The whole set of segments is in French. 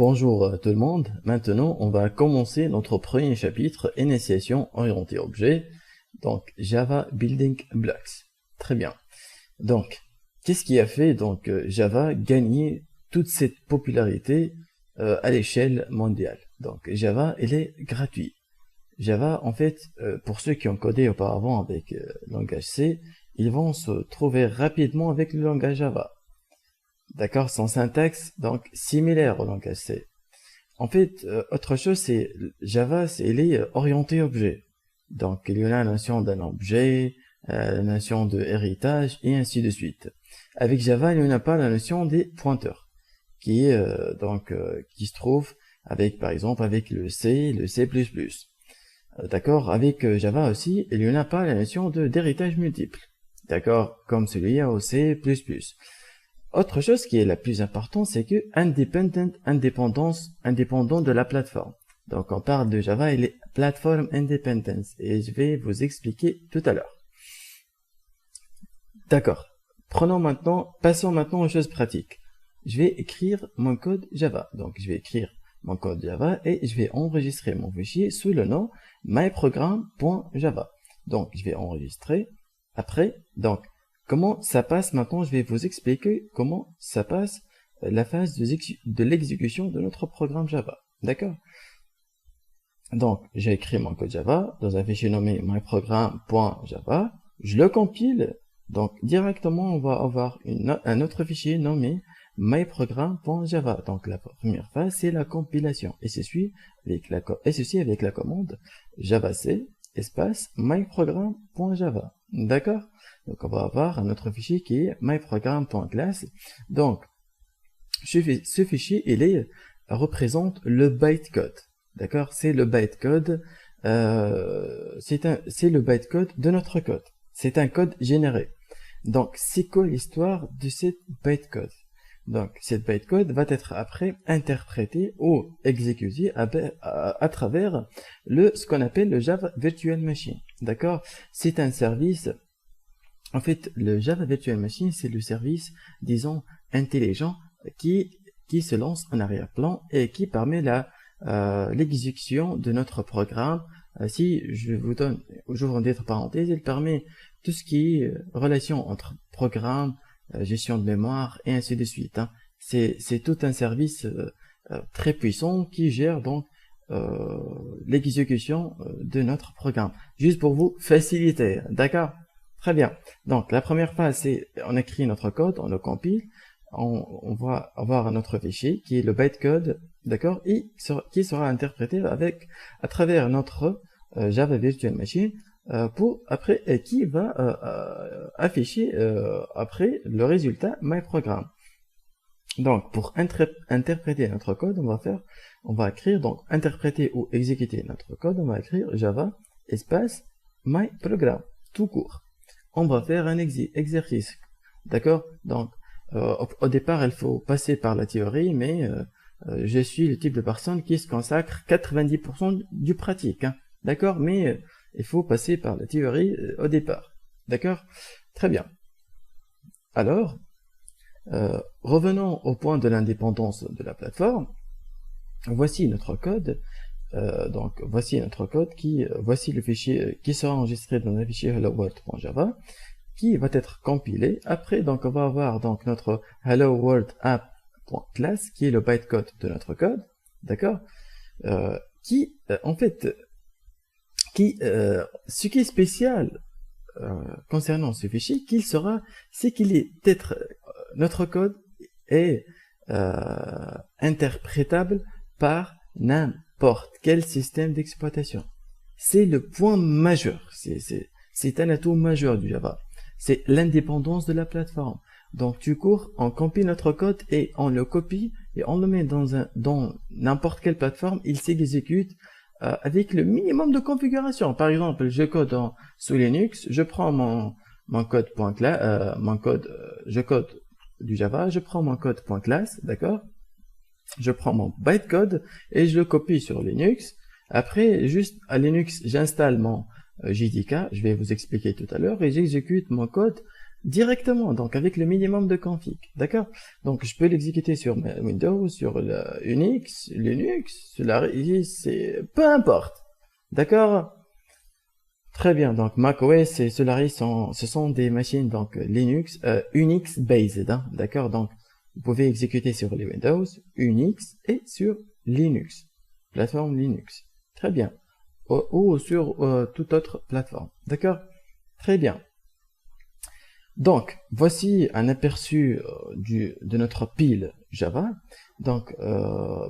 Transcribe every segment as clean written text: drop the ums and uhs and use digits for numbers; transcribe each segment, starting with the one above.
Bonjour tout le monde, maintenant on va commencer notre premier chapitre, initiation orientée objet, donc Java Building Blocks. Très bien. Donc, qu'est-ce qui a fait Java gagner toute cette popularité à l'échelle mondiale? Donc Java, il est gratuit. Java, en fait, pour ceux qui ont codé auparavant avec le langage C, ils vont se trouver rapidement avec le langage Java. D'accord, son syntaxe, donc, similaire au langage C. En fait, autre chose, c'est Java, il est orienté objet. Donc, il y a la notion d'un objet, la notion de héritage, et ainsi de suite. Avec Java, il n'y a pas la notion des pointeurs, qui est, qui se trouve avec, par exemple, avec le C, le C++. D'accord, avec Java aussi, il n'y a pas la notion d'héritage multiple. D'accord, comme celui au C++. Autre chose qui est la plus importante, c'est que indépendant de la plateforme. Donc on parle de Java, il est platform independence et je vais vous expliquer tout à l'heure. D'accord. Passons maintenant aux choses pratiques. Je vais écrire mon code Java. Donc je vais écrire mon code Java et je vais enregistrer mon fichier sous le nom myprogram.java. Donc je vais enregistrer. Après, comment ça passe maintenant? Je vais vous expliquer comment ça passe la phase de l'exécution de notre programme Java. D'accord? Donc, j'ai écrit mon code Java dans un fichier nommé myprogram.java. Je le compile. Donc, directement, on va avoir un autre fichier nommé myprogram.java. Donc, la première phase, c'est la compilation. Et ceci avec la commande javac espace myprogram.java. D'accord? Donc, on va avoir un autre fichier qui est myprogram.class. Donc, ce fichier, représente le bytecode. D'accord? C'est le bytecode, c'est le bytecode de notre code. C'est un code généré. Donc, c'est quoi l'histoire de cette bytecode? Donc, cette bytecode va être après interprétée ou exécutée à travers ce qu'on appelle le Java Virtual Machine. D'accord? C'est un service. En fait, le Java Virtual Machine, c'est le service, disons, intelligent qui se lance en arrière-plan et qui permet l'exécution de notre programme. Si je vous donne, j'ouvre des parenthèses, il permet tout ce qui est relation entre programme, gestion de mémoire et ainsi de suite. Hein. C'est tout un service très puissant qui gère donc l'exécution de notre programme. Juste pour vous faciliter, d'accord? Très bien. Donc la première phase, c'est on écrit notre code, on le compile, on va avoir notre fichier qui est le bytecode, d'accord, et qui sera interprété à travers notre Java Virtual Machine et qui va afficher après le résultat myprogram. Donc pour interpréter notre code, on va écrire donc interpréter ou exécuter notre code, on va écrire Java espace myprogram tout court. On va faire un exercice, d'accord? Donc au départ, il faut passer par la théorie, mais je suis le type de personne qui se consacre 90% du pratique, hein, d'accord? Mais il faut passer par la théorie au départ, d'accord? Très bien. Alors, revenons au point de l'indépendance de la plateforme. Voici notre code. Voici notre code voici le fichier qui sera enregistré dans le fichier hello-world.java qui va être compilé. Après, donc, on va avoir donc notre hello world app.class qui est le bytecode de notre code, d'accord, ce qui est spécial concernant ce fichier, notre code est interprétable par n'importe quel système d'exploitation. C'est le point majeur, c'est un atout majeur du Java. C'est l'indépendance de la plateforme. Donc on compile notre code et on le copie et on le met dans n'importe quelle plateforme, il s'exécute avec le minimum de configuration. Par exemple, je code sous Linux, je prends mon code je code du Java, je prends mon code .class, d'accord? Je prends mon bytecode et je le copie sur Linux. Après, juste à Linux, j'installe mon JDK, je vais vous expliquer tout à l'heure, et j'exécute mon code directement, donc avec le minimum de config, d'accord? Donc je peux l'exécuter sur Windows, sur Unix, Linux, Solaris, c'est peu importe, d'accord? Très bien, donc macOS et Solaris ce sont des machines donc Linux, Unix based, hein, d'accord? Donc vous pouvez exécuter sur les Windows, Unix et sur Linux, plateforme Linux. Très bien. Ou sur toute autre plateforme, d'accord? Très bien. Donc, voici un aperçu de notre pile Java. Donc,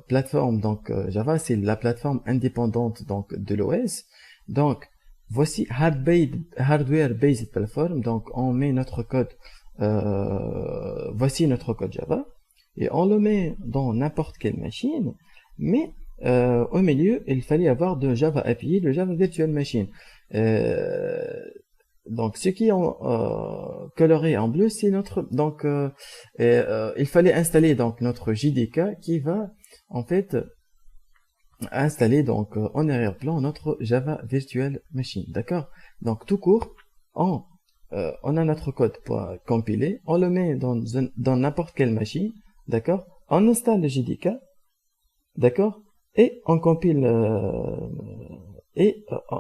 plateforme Java, c'est la plateforme indépendante donc de l'OS. Donc, voici hardware-based platform. Donc, on met notre code. Voici notre code Java et on le met dans n'importe quelle machine. Mais au milieu, il fallait avoir de Java API, de Java Virtual Machine. Donc, ce qui est coloré en bleu, c'est notre. Donc, il fallait installer donc notre JDK qui va en fait installer donc en arrière-plan notre Java Virtual Machine. D'accord? Donc, tout court, on a notre code pour compiler, on le met dans n'importe quelle machine. D'accord? On installe le JDK. D'accord? Et on compile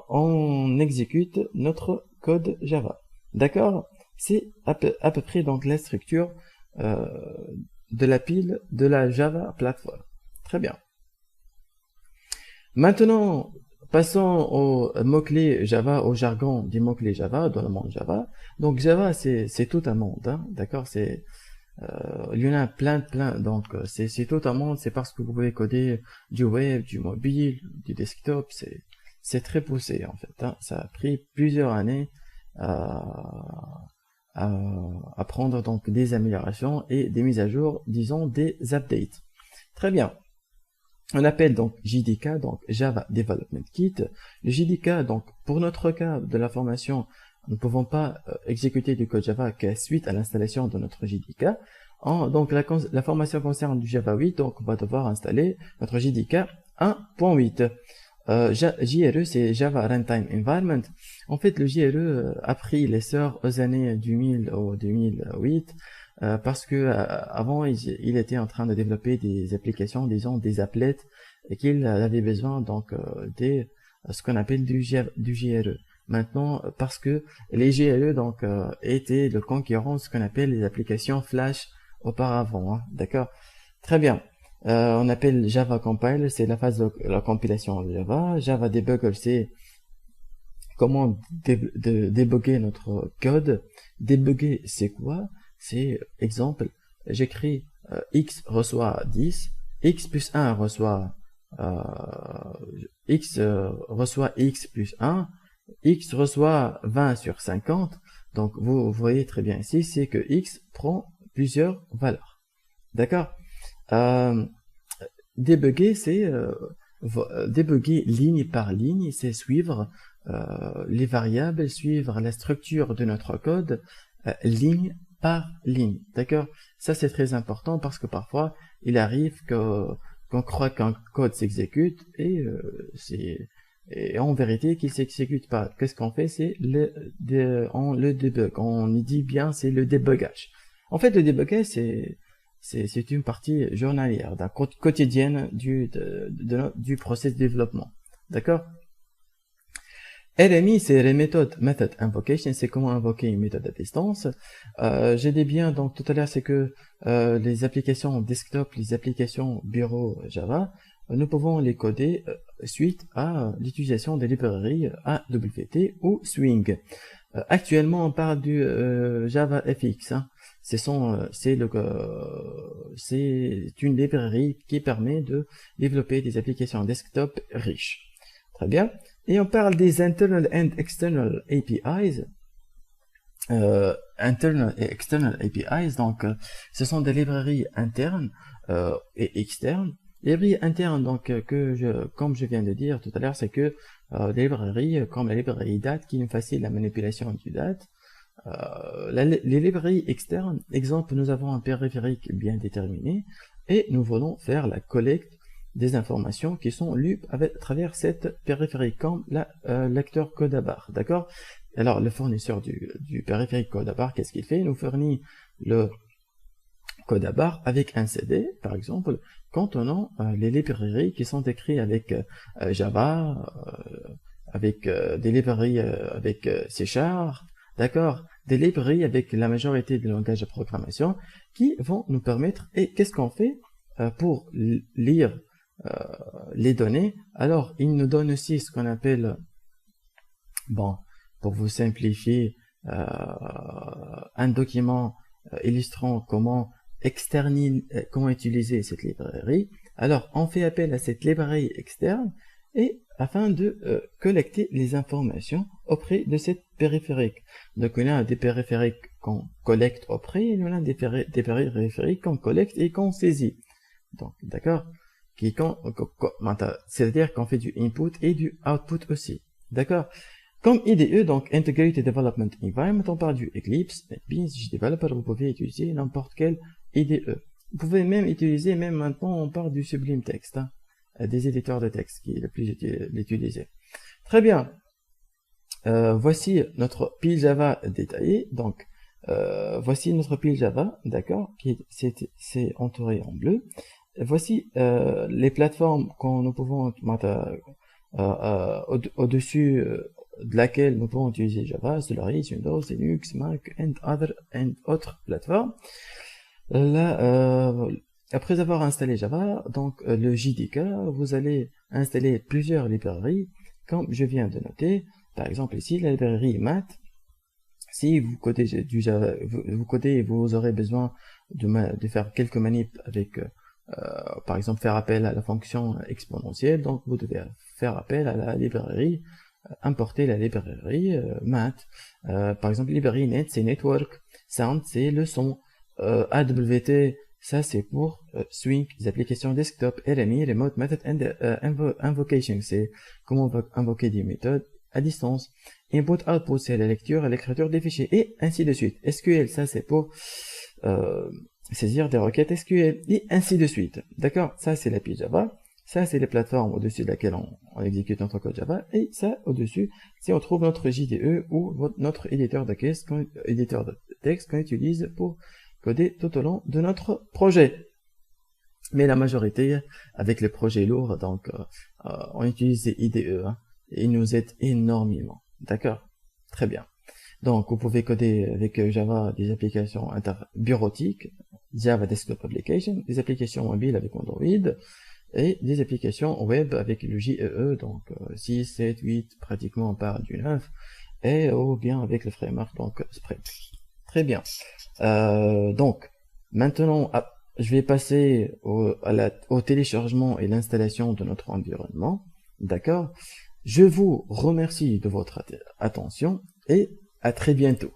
on exécute notre code Java. D'accord? C'est à peu près donc la structure de la pile de la Java Platform. Très bien. Maintenant, passons aux mots-clés Java, au jargon des mots-clés Java dans le monde Java. Donc Java, c'est tout un monde, hein, d'accord? Il y en a plein, donc c'est tout un monde, c'est parce que vous pouvez coder du web, du mobile, du desktop, c'est très poussé en fait, hein. Ça a pris plusieurs années à, à prendre donc des améliorations et des mises à jour, disons des updates. Très bien. On appelle donc JDK, donc Java Development Kit. Le JDK, donc pour notre cas de la formation, nous ne pouvons pas exécuter du code Java que suite à l'installation de notre JDK. Donc la formation concerne du Java 8, donc on va devoir installer notre JDK 1.8. JRE, c'est Java Runtime Environment. En fait, le JRE a pris l'essor aux années 2000 au 2008 parce que avant, il était en train de développer des applications, disons des applets, et qu'il avait besoin donc ce qu'on appelle du JRE. Maintenant, parce que les JRE donc étaient le concurrent de ce qu'on appelle les applications Flash auparavant, hein, d'accord? Très bien. On appelle Java Compile, c'est la phase de la compilation de Java. Java Debugger, c'est comment débugger notre code. Débugger, c'est quoi? C'est, exemple, j'écris x reçoit 10, x plus 1 reçoit x reçoit x plus 1, x reçoit 20 sur 50. Donc, vous voyez très bien ici, c'est que x prend plusieurs valeurs. D'accord? Débugger, c'est débugger ligne par ligne, c'est suivre les variables, suivre la structure de notre code ligne par ligne. D'accord? Ça, c'est très important parce que parfois, il arrive qu'on croit qu'un code s'exécute et en vérité qu'il s'exécute pas. Qu'est-ce qu'on fait? C'est on le débug. On dit bien, c'est le débugage. En fait, le débugage, c'est une partie journalière, quotidienne du process de développement. D'accord? RMI, c'est Method Invocation, c'est comment invoquer une méthode à distance. J'ai dit bien, donc tout à l'heure, c'est que les applications desktop, les applications bureau Java, nous pouvons les coder suite à l'utilisation des librairies AWT ou Swing. Actuellement, on parle du Java FX, hein. C'est une librairie qui permet de développer des applications desktop riches. Très bien. Et on parle des internal and external APIs. Internal et external APIs, donc ce sont des librairies internes et externes. Les librairies internes, donc comme je viens de dire tout à l'heure, c'est que des librairies comme la librairie date qui nous facilite la manipulation du date. Les librairies externes, exemple, nous avons un périphérique bien déterminé et nous voulons faire la collecte des informations qui sont lues à travers cette périphérique comme lecteur code à barre, d'accord? Alors, le fournisseur du périphérique code à barre, qu'est-ce qu'il fait? Il nous fournit le code à barre avec un CD, par exemple, contenant les librairies qui sont écrites avec Java, avec des librairies avec C#, d'accord? Des librairies avec la majorité des langages de programmation qui vont nous permettre, et qu'est-ce qu'on fait pour lire les données? Alors, il nous donne aussi ce qu'on appelle, bon, pour vous simplifier, un document illustrant comment comment utiliser cette librairie. Alors, on fait appel à cette librairie externe et afin de collecter les informations auprès de cette périphérique. Donc, on a des périphériques qu'on collecte auprès, et on a des périphériques qu'on collecte et qu'on saisit. Donc, d'accord? C'est-à-dire qu'on fait du input et du output aussi. D'accord? Comme IDE, donc Integrated Development Environment, on parle du Eclipse, NetBeans, JDeveloper, vous pouvez utiliser n'importe quel IDE. Vous pouvez même utiliser, même maintenant, on parle du Sublime Text, hein, des éditeurs de texte qui est le plus utilisé. Très bien. Voici notre pile Java détaillé. Donc, voici notre pile Java, d'accord, qui c'est entouré en bleu. Voici les plateformes que nous pouvons au-dessus de laquelle nous pouvons utiliser Java, Solaris, Windows, Linux, Mac and autres plateformes. Là, après avoir installé Java, donc le JDK, vous allez installer plusieurs librairies, comme je viens de noter. Par exemple ici, la librairie Math. Si vous codez du Java, vous codez, vous aurez besoin de faire quelques manips avec par exemple faire appel à la fonction exponentielle, donc vous devez faire appel à la librairie, importer la librairie Math. Par exemple, librairie Net, c'est Network, Sound, c'est le son, AWT, ça c'est pour Swing, les applications desktop, RMI, Remote Method and Invocation, c'est comment invoquer des méthodes à distance. Input, Output, c'est la lecture et l'écriture des fichiers, et ainsi de suite. SQL, ça c'est pour saisir des requêtes SQL, et ainsi de suite. D'accord? Ça, c'est l'API Java. Ça, c'est les plateformes au-dessus de laquelle on exécute notre code Java. Et ça, au-dessus, si on trouve notre JDE ou notre éditeur de texte qu'on utilise pour coder tout au long de notre projet. Mais la majorité, avec les projets lourds, donc, on utilise des IDE, hein, et ils nous aident énormément. D'accord? Très bien. Donc, vous pouvez coder avec Java des applications bureautiques, Java Desktop Application, des applications mobiles avec Android, et des applications web avec le JEE, donc 6, 7, 8, pratiquement on parle du 9, et ou bien avec le framework, donc Spring. Très bien. Donc, maintenant, je vais passer au téléchargement et l'installation de notre environnement. D'accord? Je vous remercie de votre attention et à très bientôt.